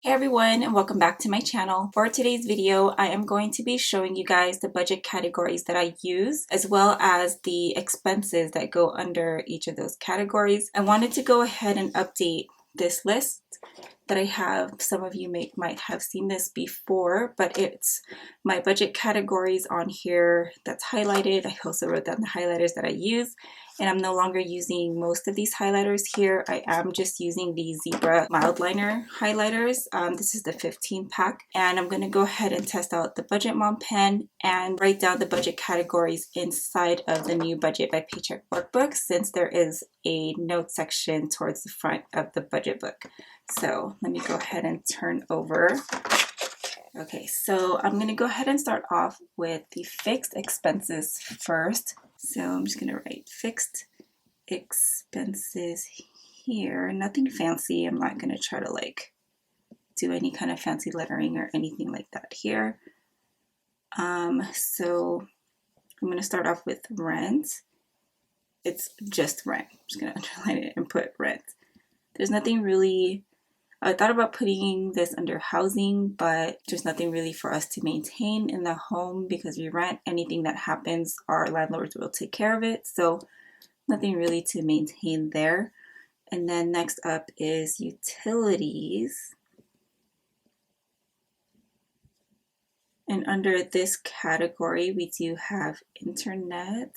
Hey everyone, and welcome back to my channel. For today's video, I am going to be showing you guys the budget categories that I use, as well as the expenses that go under each of those categories. I wanted to go ahead and update this list that I have. Some of you might have seen this before, but it's my budget categories on here that's highlighted. I also wrote down the highlighters that I use, and I'm no longer using most of these highlighters here. I am just using the Zebra mild liner highlighters. This is the 15 pack, and I'm going to go ahead and test out the Budget Mom pen and write down the budget categories inside of the new Budget by Paycheck workbook, since there is a note section towards the front of the budget book. So let me go ahead and turn over. Okay, so I'm going to go ahead and start off with the fixed expenses first. So I'm just going to write fixed expenses here. Nothing fancy. I'm not going to try to do any kind of fancy lettering or anything like that here. So I'm going to start off with rent. It's just rent. I'm just going to underline it and put rent. There's nothing really. I thought about putting this under housing, but there's nothing really for us to maintain in the home because we rent. Anything that happens, our landlords will take care of it. So nothing really to maintain there. And then next up is utilities. And under this category, we do have internet,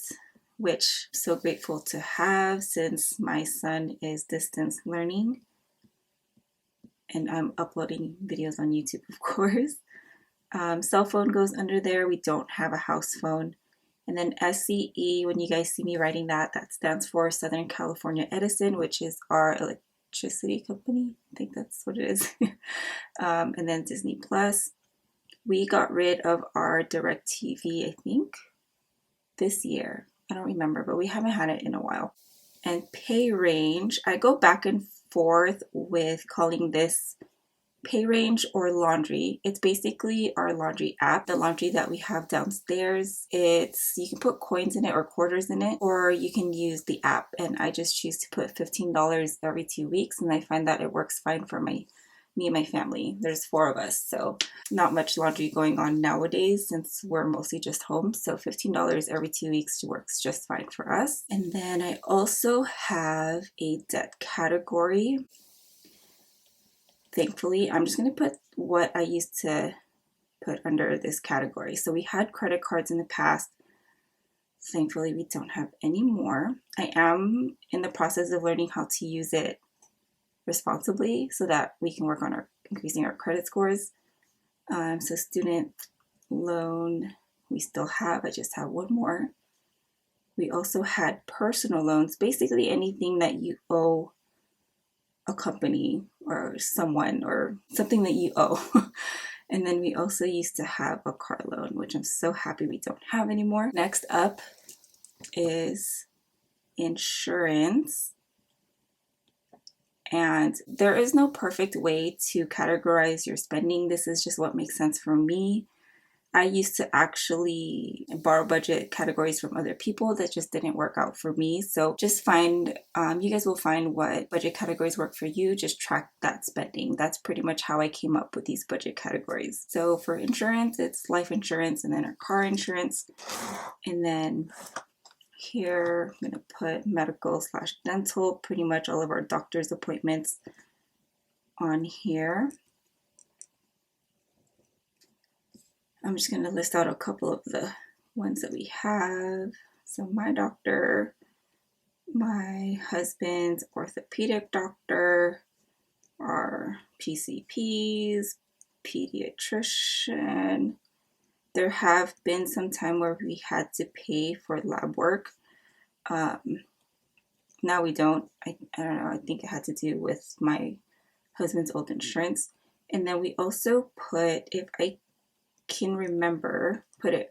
which I'm so grateful to have since my son is distance learning. And I'm uploading videos on YouTube, of course. Cell phone goes under there. We don't have a house phone. And then SCE, when you guys see me writing that, that stands for Southern California Edison, which is our electricity company. I think that's what it is. And then Disney Plus. We got rid of our DirecTV, I think, this year. I don't remember, but we haven't had it in a while. And pay range, I go back and forth with calling this pay range or laundry. It's basically our laundry app, the laundry that we have downstairs. You can put coins in it or quarters in it, or you can use the app. And I just choose to put $15 every 2 weeks, and I find that it works fine for me and my family. There's 4 of us, so not much laundry going on nowadays since we're mostly just home. So $15 every 2 weeks works just fine for us. And then I also have a debt category. Thankfully, I'm just going to put what I used to put under this category. So we had credit cards in the past. Thankfully, we don't have any more. I am in the process of learning how to use it responsibly so that we can work on increasing our credit scores. So student loan, we still have. I just have one more. We also had personal loans, basically anything that you owe a company or someone or something that you owe. And then we also used to have a car loan, which I'm so happy we don't have anymore. Next up is insurance. And there is no perfect way to categorize your spending. This is just what makes sense for me. I used to actually borrow budget categories from other people that just didn't work out for me. So just find, you guys will find what budget categories work for you. Just track that spending. That's pretty much how I came up with these budget categories. So for insurance, it's life insurance and then our car insurance. And then here, I'm going to put medical/dental, pretty much all of our doctor's appointments on here. I'm just going to list out a couple of the ones that we have. So my doctor, my husband's orthopedic doctor, our PCPs, pediatrician. There have been some time where we had to pay for lab work. Now we don't. I don't know. I think it had to do with my husband's old insurance. And then we also put, if I can remember, put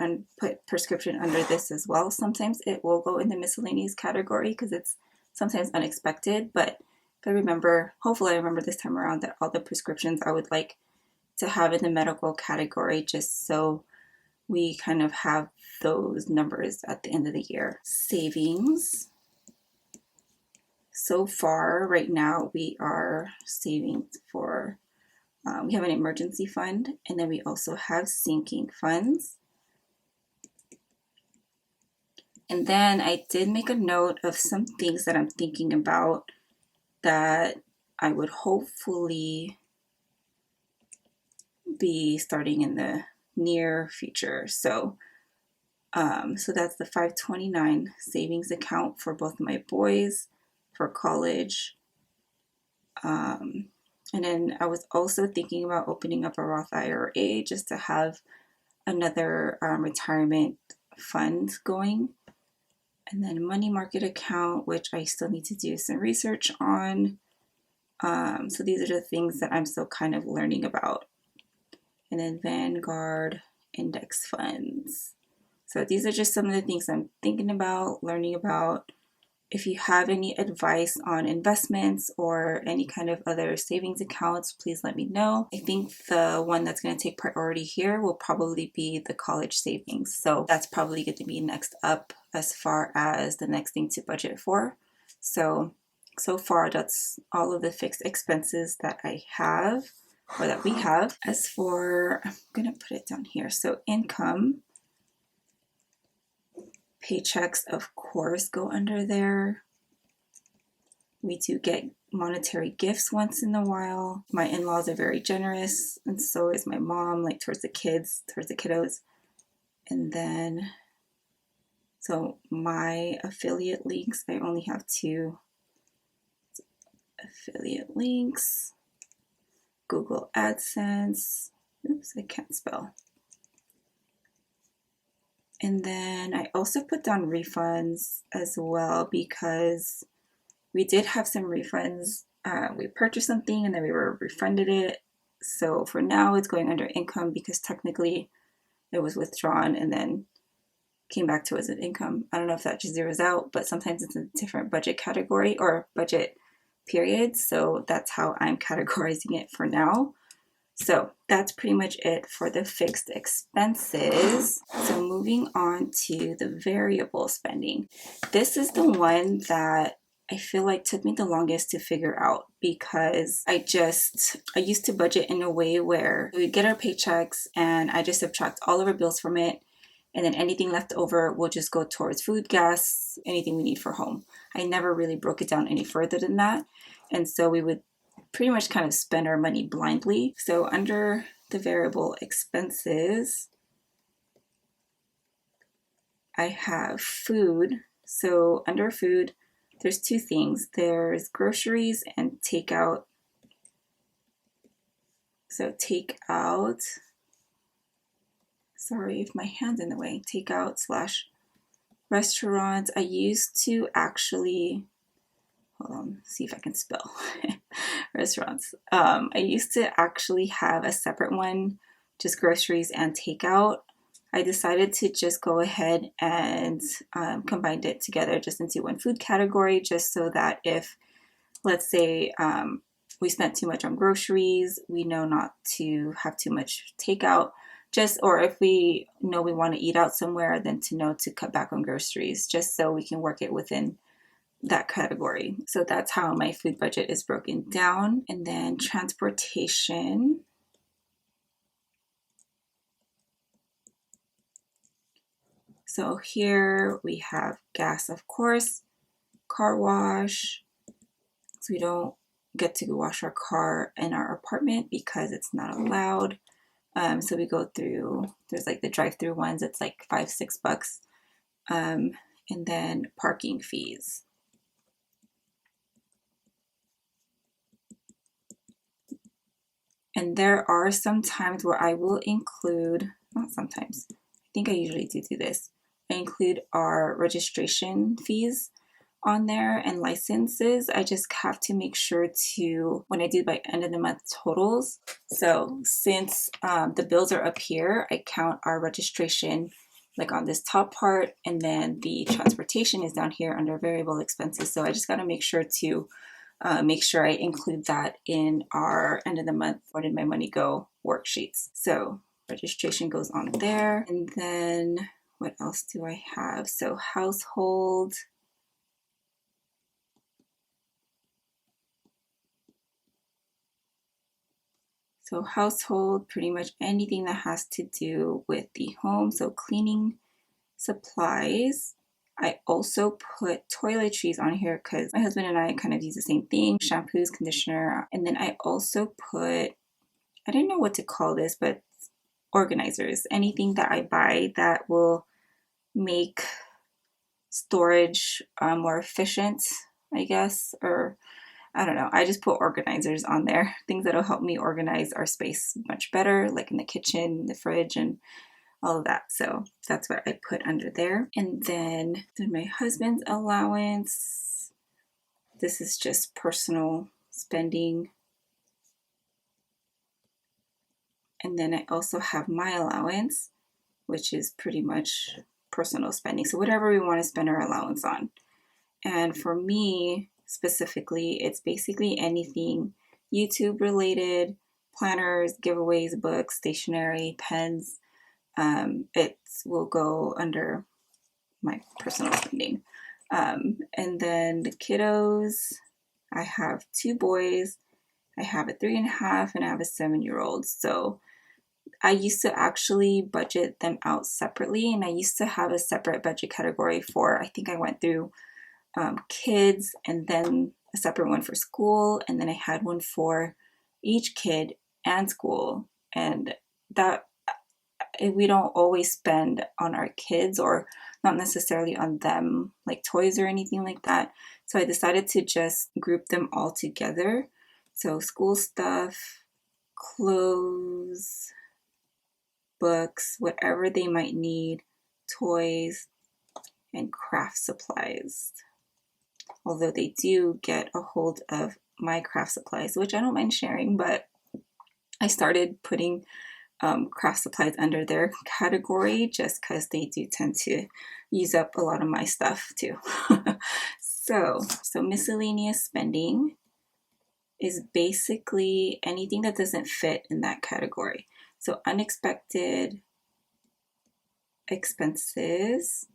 prescription under this as well. Sometimes it will go in the miscellaneous category because it's sometimes unexpected. But if I remember, hopefully I remember this time around that all the prescriptions I would like to have in the medical category, just so we kind of have those numbers at the end of the year. Savings. So far, right now, we are saving for We have an emergency fund, and then we also have sinking funds. And then I did make a note of some things that I'm thinking about that I would hopefully be starting in the near future. So that's the 529 savings account for both my boys for college. And then I was also thinking about opening up a Roth IRA just to have another retirement fund going. And then money market account, which I still need to do some research on. So these are the things that I'm still kind of learning about. And then Vanguard index funds. So these are just some of the things I'm thinking about, learning about. If you have any advice on investments or any kind of other savings accounts, please let me know. I think the one that's going to take priority here will probably be the college savings. So that's probably going to be next up as far as the next thing to budget for. So far, that's all of the fixed expenses that I have, or that we have. As for, I'm going to put it down here. So income, paychecks, of course, go under there. We do get monetary gifts once in a while. My in-laws are very generous, and so is my mom, like towards the kids, towards the kiddos. And then, so my affiliate links, I only have 2 affiliate links. Google AdSense. Oops, I can't spell. And then I also put down refunds as well because we did have some refunds. We purchased something and then we were refunded it. So for now it's going under income because technically it was withdrawn and then came back to us as income. I don't know if that just zeroes out, but sometimes it's a different budget category or budget period. So that's how I'm categorizing it for now. So that's pretty much it for the fixed expenses. So moving on to the variable spending. This is the one that I feel like took me the longest to figure out because I used to budget in a way where we get our paychecks and I just subtract all of our bills from it. And then anything left over will just go towards food, gas, anything we need for home. I never really broke it down any further than that. And so we would pretty much kind of spend our money blindly. So under the variable expenses, I have food. So under food, there's 2 things. There's groceries and takeout. So takeout, sorry if my hand's in the way, takeout / restaurants. I used to actually, hold on, see if I can spell restaurants. I used to actually have a separate one, just groceries and takeout. I decided to just go ahead and combine it together just into one food category, just so that if, let's say, we spent too much on groceries, we know not to have too much takeout. Or if we know we want to eat out somewhere, then to know to cut back on groceries, just so we can work it within that category. So that's how my food budget is broken down. And then transportation. So here we have gas, of course, car wash. So we don't get to wash our car in our apartment because it's not allowed. So we go through, there's like the drive-through ones, it's like $5-6. And then parking fees. And there are some times where I will include, not sometimes, I think I usually do this. I include our registration fees on there and licenses. I just have to make sure to, when I do by end of the month totals. So since the bills are up here, I count our registration like on this top part, and then the transportation is down here under variable expenses. So I just got to make sure to I include that in our end of the month where did my money go worksheets. So registration goes on there. And then what else do I have? So household. So household, pretty much anything that has to do with the home. So cleaning supplies. I also put toiletries on here because my husband and I kind of use the same thing, shampoos, conditioner. And then I also put, I don't know what to call this, but organizers, anything that I buy that will make storage more efficient, I guess, or I don't know. I just put organizers on there, things that'll help me organize our space much better, like in the kitchen, the fridge, and all of that. So that's what I put under there. And then my husband's allowance. This is just personal spending. And then I also have my allowance, which is pretty much personal spending. So whatever we want to spend our allowance on. And for me specifically, it's basically anything YouTube related, planners, giveaways, books, stationery, pens. It will go under my personal spending. And then the kiddos, I have 2 boys. I have a 3.5 and I have a 7-year-old. So I used to actually budget them out separately, and I used to have a separate budget category for, I think I went through kids, and then a separate one for school, and then I had one for each kid and school. And that we don't always spend on our kids, or not necessarily on them like toys or anything like that. So I decided to just group them all together. So school stuff, clothes, books, whatever they might need, toys, and craft supplies. Although they do get a hold of my craft supplies, which I don't mind sharing, but I started putting craft supplies under their category just because they do tend to use up a lot of my stuff too. So miscellaneous spending is basically anything that doesn't fit in that category. So unexpected expenses,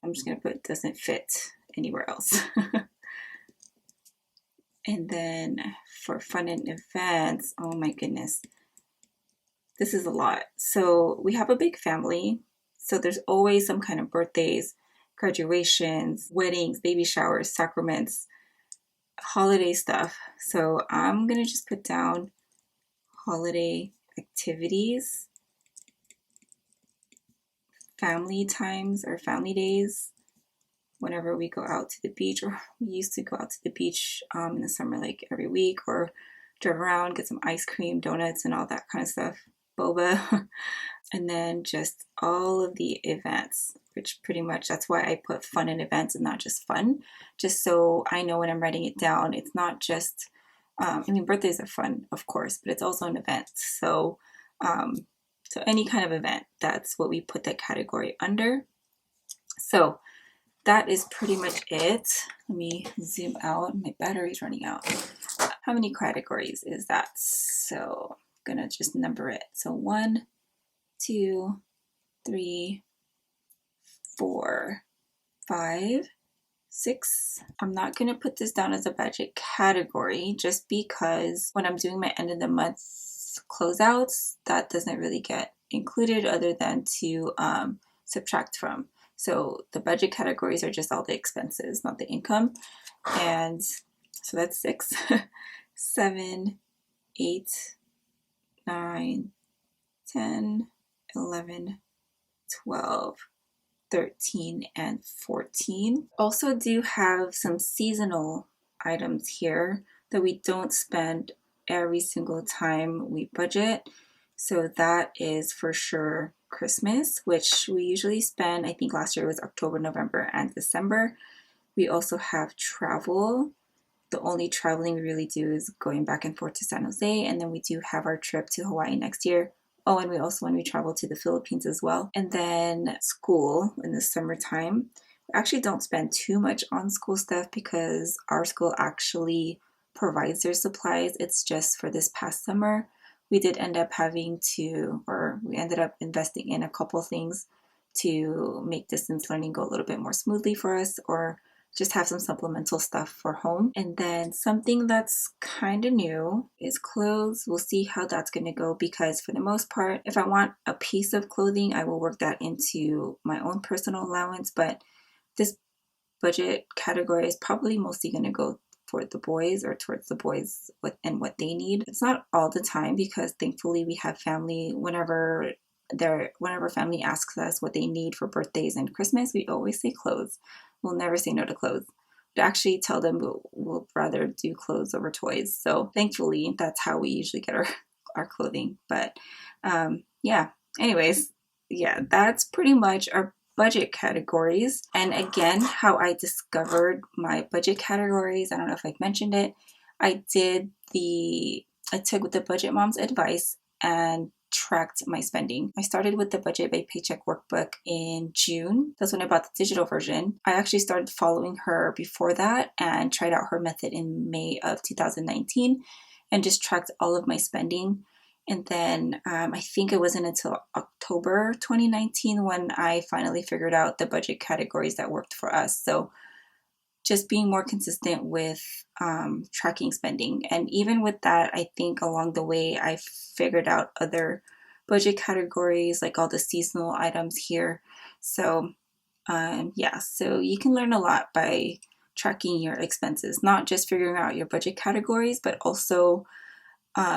I'm just going to put doesn't fit anywhere else. And then for fun and events, oh my goodness, this is a lot. So we have a big family. So there's always some kind of birthdays, graduations, weddings, baby showers, sacraments, holiday stuff. So I'm going to just put down holiday activities, family times or family days, whenever we go out to the beach, or we used to go out to the beach in the summer, like every week, or drive around, get some ice cream, donuts, and all that kind of stuff, boba. And then just all of the events, which pretty much that's why I put fun and events and not just fun, just so I know when I'm writing it down, it's not just, I mean, birthdays are fun, of course, but it's also an event. So, so any kind of event, that's what we put that category under. So that is pretty much it. Let me zoom out. My battery's running out. How many categories is that? So I'm gonna just number it. So 1, 2, 3, 4, 5, 6. I'm not gonna put this down as a budget category just because when I'm doing my end of the month closeouts, that doesn't really get included other than to subtract from. So the budget categories are just all the expenses, not the income. And so that's 6, 7, 8, 9, 10, 11, 12, 13, and 14. Also do have some seasonal items here that we don't spend every single time we budget. So that is for sure Christmas, which we usually spend, I think last year was October, November, and December. We also have travel. The only traveling we really do is going back and forth to San Jose, and then we do have our trip to Hawaii next year. Oh, and we also, when we travel to the Philippines as well. And then school in the summertime. We actually don't spend too much on school stuff because our school actually provides their supplies. It's just for this past summer, we did end up having to, or we ended up investing in a couple things to make distance learning go a little bit more smoothly for us, or just have some supplemental stuff for home. And then something that's kind of new is clothes. We'll see how that's going to go, because for the most part, if I want a piece of clothing, I will work that into my own personal allowance. But this budget category is probably mostly going to go for the boys, or towards the boys and what they need. It's not all the time, because thankfully we have family. Whenever family asks us what they need for birthdays and Christmas, we always say clothes. We'll never say no to clothes. We actually tell them we'll rather do clothes over toys. So thankfully, that's how we usually get our clothing. But yeah, anyways, yeah, that's pretty much our budget categories. And again, how I discovered my budget categories, I don't know if I've mentioned it. I took the Budget Mom's advice and tracked my spending. I started with the Budget by Paycheck workbook in June. That's when I bought the digital version. I actually started following her before that and tried out her method in May of 2019 and just tracked all of my spending. And then I think it wasn't until October 2019 when I finally figured out the budget categories that worked for us. So just being more consistent with tracking spending. And even with that, I think along the way, I figured out other budget categories, like all the seasonal items here. So yeah, so you can learn a lot by tracking your expenses, not just figuring out your budget categories, but also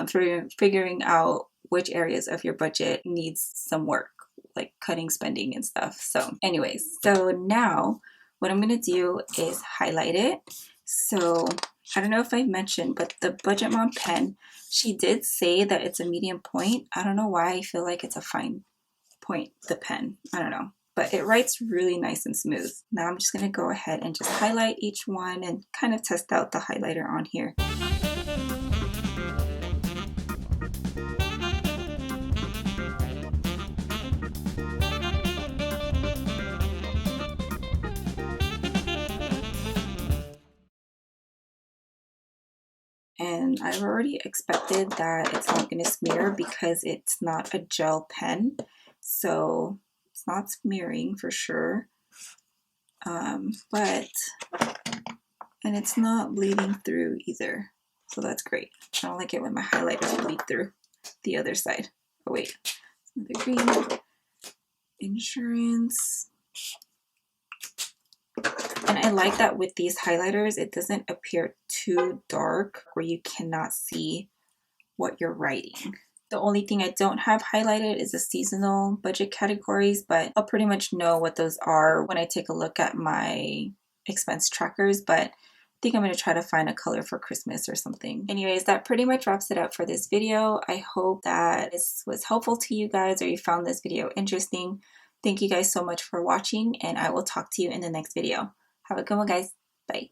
figuring out which areas of your budget needs some work, like cutting spending and stuff. So anyways, so now what I'm going to do is highlight it. So I don't know if I mentioned, but the Budget Mom pen, she did say that it's a medium point. I don't know why I feel like it's a fine point, the pen. I don't know. But it writes really nice and smooth. Now I'm just going to go ahead and just highlight each one and kind of test out the highlighter on here. And I've already expected that it's not going to smear because it's not a gel pen. So it's not smearing for sure. And it's not bleeding through either. So that's great. I don't like it when my highlighters bleed through the other side. Oh wait, the green. Insurance. And I like that with these highlighters, it doesn't appear too dark where you cannot see what you're writing. The only thing I don't have highlighted is the seasonal budget categories, but I'll pretty much know what those are when I take a look at my expense trackers. But I think I'm going to try to find a color for Christmas or something. Anyways, that pretty much wraps it up for this video. I hope that this was helpful to you guys, or you found this video interesting. Thank you guys so much for watching, and I will talk to you in the next video. Have a good one, guys. Bye.